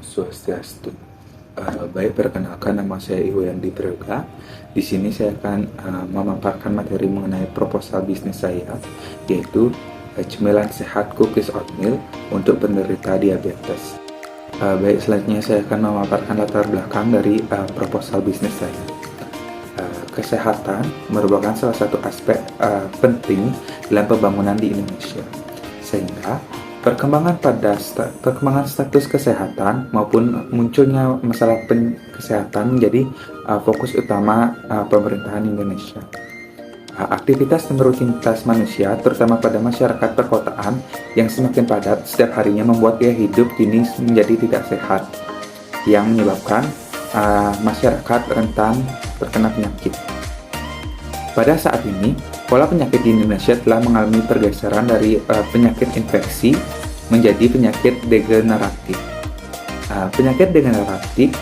Swastiastu. Baik, perkenalkan, nama saya Iwayandi Prayoga. Di sini saya akan memaparkan materi mengenai proposal bisnis saya, yaitu cemilan sehat cookies oatmeal untuk penderita diabetes. Baik, selanjutnya saya akan memaparkan latar belakang dari proposal bisnis saya. Kesehatan merupakan salah satu aspek penting dalam pembangunan di Indonesia, sehingga perkembangan status kesehatan maupun munculnya masalah kesehatan menjadi fokus utama pemerintahan Indonesia. Aktivitas dan rutinitas manusia, terutama pada masyarakat perkotaan yang semakin padat setiap harinya, membuat gaya hidup kini menjadi tidak sehat, yang menyebabkan masyarakat rentan terkena penyakit. Pada saat ini, pola penyakit di Indonesia telah mengalami pergeseran dari penyakit infeksi menjadi penyakit degeneratif. Penyakit degeneratif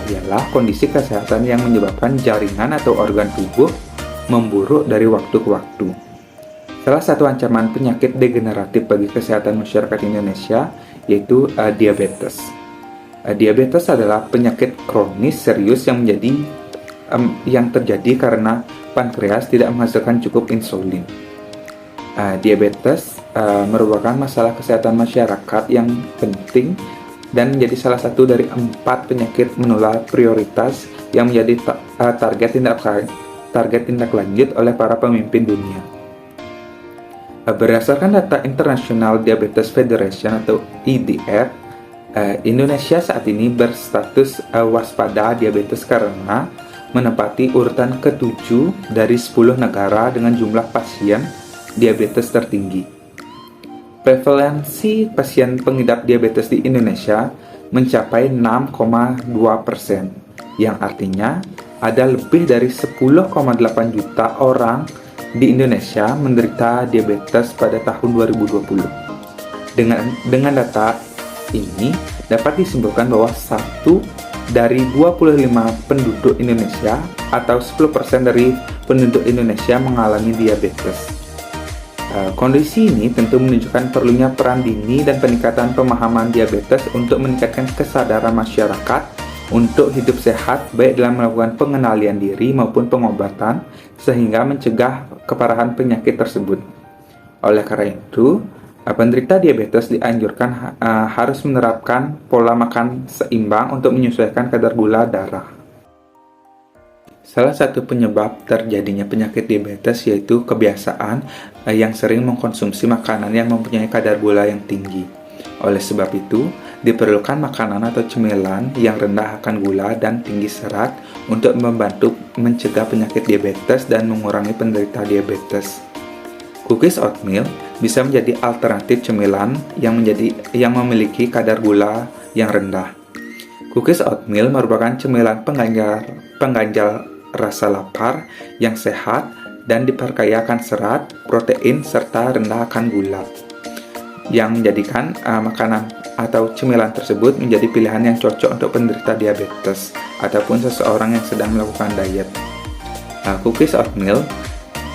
ialah kondisi kesehatan yang menyebabkan jaringan atau organ tubuh memburuk dari waktu ke waktu. Salah satu ancaman penyakit degeneratif bagi kesehatan masyarakat Indonesia yaitu diabetes. Diabetes adalah penyakit kronis serius yang terjadi karena pankreas tidak menghasilkan cukup insulin. Diabetes merupakan masalah kesehatan masyarakat yang penting dan menjadi salah satu dari 4 penyakit menular prioritas yang menjadi target tindak lanjut oleh para pemimpin dunia. Berdasarkan data International Diabetes Federation atau IDF, Indonesia saat ini berstatus waspada diabetes karena menempati urutan ke-7 dari 10 negara dengan jumlah pasien diabetes tertinggi. Prevalensi pasien pengidap diabetes di Indonesia mencapai 6,2%, yang artinya ada lebih dari 10,8 juta orang di Indonesia menderita diabetes pada tahun 2020. Dengan data ini dapat disimpulkan bahwa 1 dari 25 penduduk Indonesia atau 10% dari penduduk Indonesia mengalami diabetes. Kondisi ini tentu menunjukkan perlunya peran dini dan peningkatan pemahaman diabetes untuk meningkatkan kesadaran masyarakat untuk hidup sehat, baik dalam melakukan pengenalian diri maupun pengobatan, sehingga mencegah keparahan penyakit tersebut. Oleh karena itu, penderita diabetes dianjurkan harus menerapkan pola makan seimbang untuk menyesuaikan kadar gula darah. Salah satu penyebab terjadinya penyakit diabetes yaitu kebiasaan yang sering mengkonsumsi makanan yang mempunyai kadar gula yang tinggi. Oleh sebab itu, diperlukan makanan atau cemilan yang rendah akan gula dan tinggi serat untuk membantu mencegah penyakit diabetes dan mengurangi penderita diabetes. Cookies oatmeal bisa menjadi alternatif cemilan yang memiliki kadar gula yang rendah. Cookies oatmeal merupakan cemilan pengganjal rasa lapar yang sehat dan diperkaya akan serat, protein, serta rendah akan gula, yang menjadikan makanan atau cemilan tersebut menjadi pilihan yang cocok untuk penderita diabetes ataupun seseorang yang sedang melakukan diet. Cookies oatmeal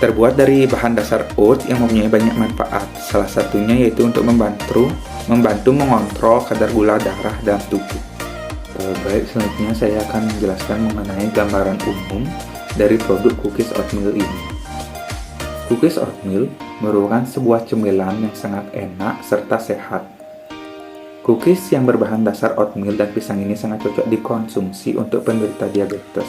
terbuat dari bahan dasar oat yang mempunyai banyak manfaat. Salah satunya yaitu untuk membantu mengontrol kadar gula darah dalam tubuh. Baik, selanjutnya saya akan menjelaskan mengenai gambaran umum dari produk cookies oatmeal ini. Cookies oatmeal merupakan sebuah cemilan yang sangat enak serta sehat. Cookies yang berbahan dasar oatmeal dan pisang ini sangat cocok dikonsumsi untuk penderita diabetes.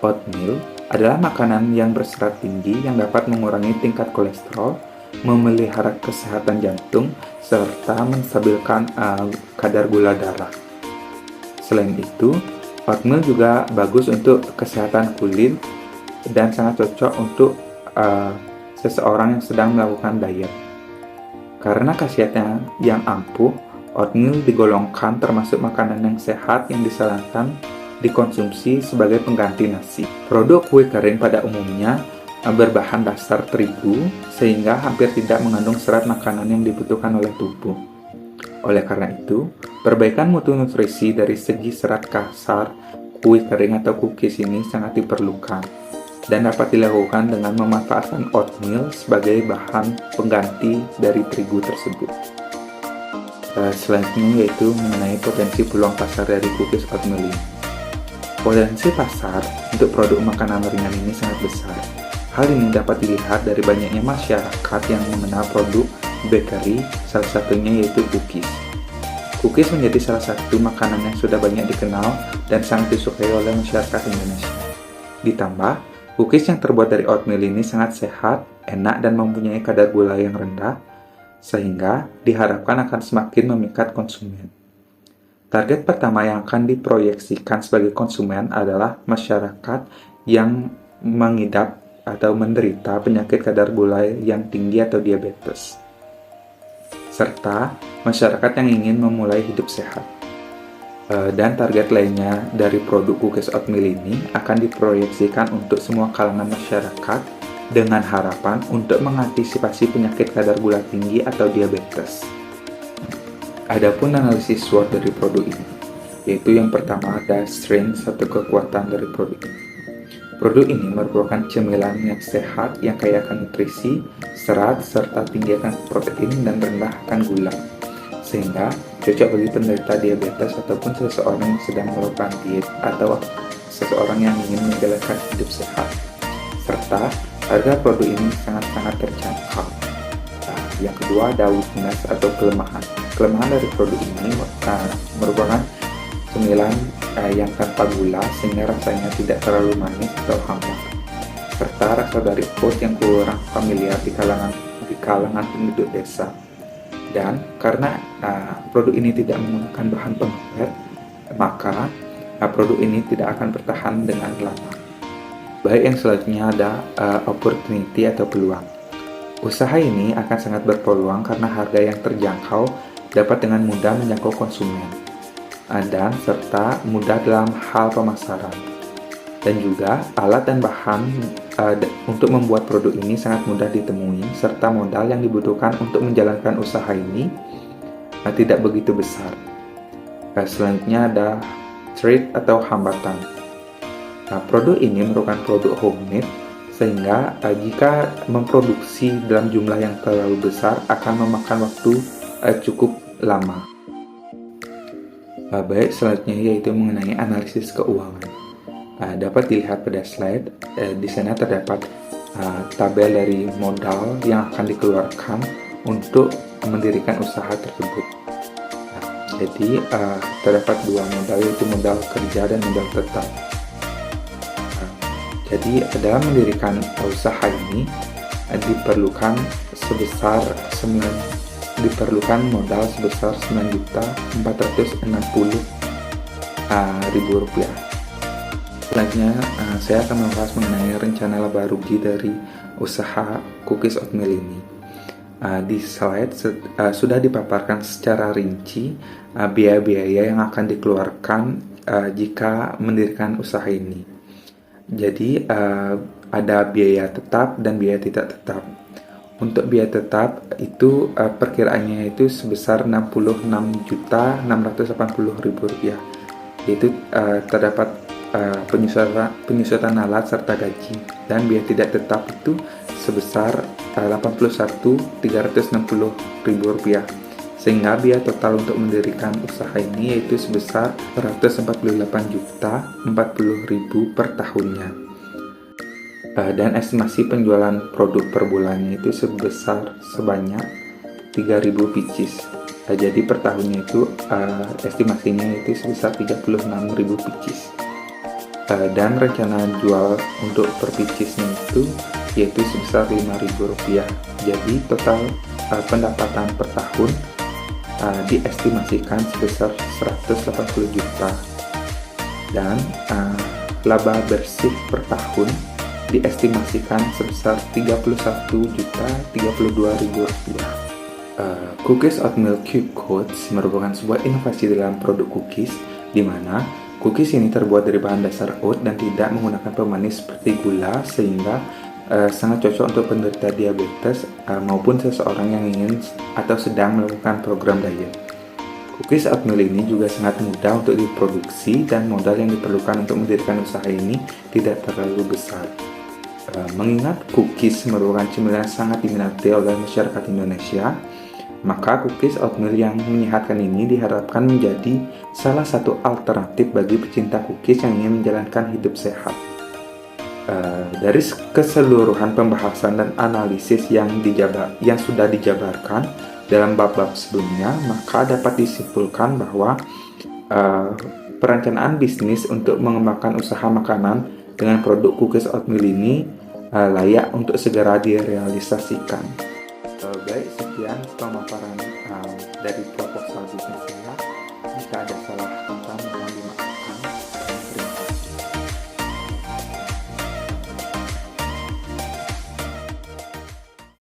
Oatmeal adalah makanan yang berserat tinggi yang dapat mengurangi tingkat kolesterol, memelihara kesehatan jantung, serta menstabilkan kadar gula darah. Selain itu, oatmeal juga bagus untuk kesehatan kulit dan sangat cocok untuk seseorang yang sedang melakukan diet. Karena khasiatnya yang ampuh, oatmeal digolongkan termasuk makanan yang sehat yang disarankan dikonsumsi sebagai pengganti nasi. Produk kue kering pada umumnya berbahan dasar terigu, sehingga hampir tidak mengandung serat makanan yang dibutuhkan oleh tubuh. Oleh karena itu, perbaikan mutu nutrisi dari segi serat kasar kue kering atau cookies ini sangat diperlukan dan dapat dilakukan dengan memanfaatkan oatmeal sebagai bahan pengganti dari terigu tersebut. Selanjutnya yaitu mengenai potensi peluang pasar dari cookies oatmeal ini. Potensi pasar untuk produk makanan ringan ini sangat besar. Hal ini dapat dilihat dari banyaknya masyarakat yang mengenal produk bakery, salah satunya yaitu cookies. Cookies menjadi salah satu makanan yang sudah banyak dikenal dan sangat disukai oleh masyarakat Indonesia. Ditambah, cookies yang terbuat dari oatmeal ini sangat sehat, enak, dan mempunyai kadar gula yang rendah, sehingga diharapkan akan semakin memikat konsumen. Target pertama yang akan diproyeksikan sebagai konsumen adalah masyarakat yang mengidap atau menderita penyakit kadar gula yang tinggi atau diabetes, serta masyarakat yang ingin memulai hidup sehat. Dan target lainnya dari produk cookies oatmeal ini akan diproyeksikan untuk semua kalangan masyarakat dengan harapan untuk mengantisipasi penyakit kadar gula tinggi atau diabetes. Adapun analisis SWOT dari produk ini, yaitu yang pertama ada strength atau kekuatan dari produk ini. Produk ini merupakan cemilan yang sehat, yang kaya akan nutrisi, serat, serta tinggi akan protein dan rendah akan gula, sehingga cocok bagi penderita diabetes ataupun seseorang yang sedang melakukan diet atau seseorang yang ingin menjalankan hidup sehat. Serta harga produk ini sangat-sangat terjangkau. Yang kedua ada weakness atau kelemahan. Kelemahan dari produk ini merupakan cemilan yang tanpa gula sehingga rasanya tidak terlalu manis atau hambar, serta rasa dari oat yang kurang familiar di kalangan penduduk desa. Dan karena produk ini tidak menggunakan bahan pengawet, maka produk ini tidak akan bertahan dengan lama. Baik, yang selanjutnya ada opportunity atau peluang. Usaha ini akan sangat berpeluang karena harga yang terjangkau dapat dengan mudah menjangkau konsumen, dan serta mudah dalam hal pemasaran. Dan juga alat dan bahan untuk membuat produk ini sangat mudah ditemui, serta modal yang dibutuhkan untuk menjalankan usaha ini tidak begitu besar. Selanjutnya ada threat atau hambatan. Produk ini merupakan produk homemade, sehingga jika memproduksi dalam jumlah yang terlalu besar akan memakan waktu cukup lama. Baik, selanjutnya yaitu mengenai analisis keuangan. Dapat dilihat pada slide, di sana terdapat tabel dari modal yang akan dikeluarkan untuk mendirikan usaha tersebut. Jadi terdapat dua modal, yaitu modal kerja dan modal tetap. Jadi dalam mendirikan usaha ini diperlukan modal sebesar Rp9.460.000. Selanjutnya saya akan membahas mengenai rencana laba rugi dari usaha cookies oatmeal ini. Di slide sudah dipaparkan secara rinci biaya-biaya yang akan dikeluarkan jika mendirikan usaha ini. Jadi ada biaya tetap dan biaya tidak tetap. Untuk biaya tetap itu perkiraannya itu sebesar Rp66.680.000, yaitu terdapat penyusutan alat serta gaji. Dan biaya tidak tetap itu sebesar Rp81.360.000, sehingga biaya total untuk mendirikan usaha ini yaitu sebesar Rp148.040.000 per tahunnya. Dan estimasi penjualan produk per bulannya itu sebanyak 3.000 pieces. Jadi per tahunnya itu estimasinya itu sebesar 36.000 pieces. Dan rencana jual untuk per piecesnya itu yaitu sebesar Rp5.000. Jadi total pendapatan per tahun diestimasikan sebesar 180 juta. Dan laba bersih per tahun diestimasikan sebesar Rp31.032.000. Cookies Oatmeal Cube Coats merupakan sebuah inovasi dalam produk cookies, di mana cookies ini terbuat dari bahan dasar oat dan tidak menggunakan pemanis seperti gula, sehingga sangat cocok untuk penderita diabetes maupun seseorang yang ingin atau sedang melakukan program diet. Cookies oatmeal ini juga sangat mudah untuk diproduksi dan modal yang diperlukan untuk mendirikan usaha ini tidak terlalu besar. Mengingat cookies merupakan cemilan sangat diminati oleh masyarakat Indonesia, Maka cookies oatmeal yang menyehatkan ini diharapkan menjadi salah satu alternatif bagi pecinta cookies yang ingin menjalankan hidup sehat. Dari keseluruhan pembahasan dan analisis yang sudah dijabarkan dalam bab-bab sebelumnya, maka dapat disimpulkan bahwa perencanaan bisnis untuk mengembangkan usaha makanan dengan produk cookies oatmeal ini layak untuk segera direalisasikan. Baik, sekian pemaparan dari proposal bisnis saya. Jika ada salah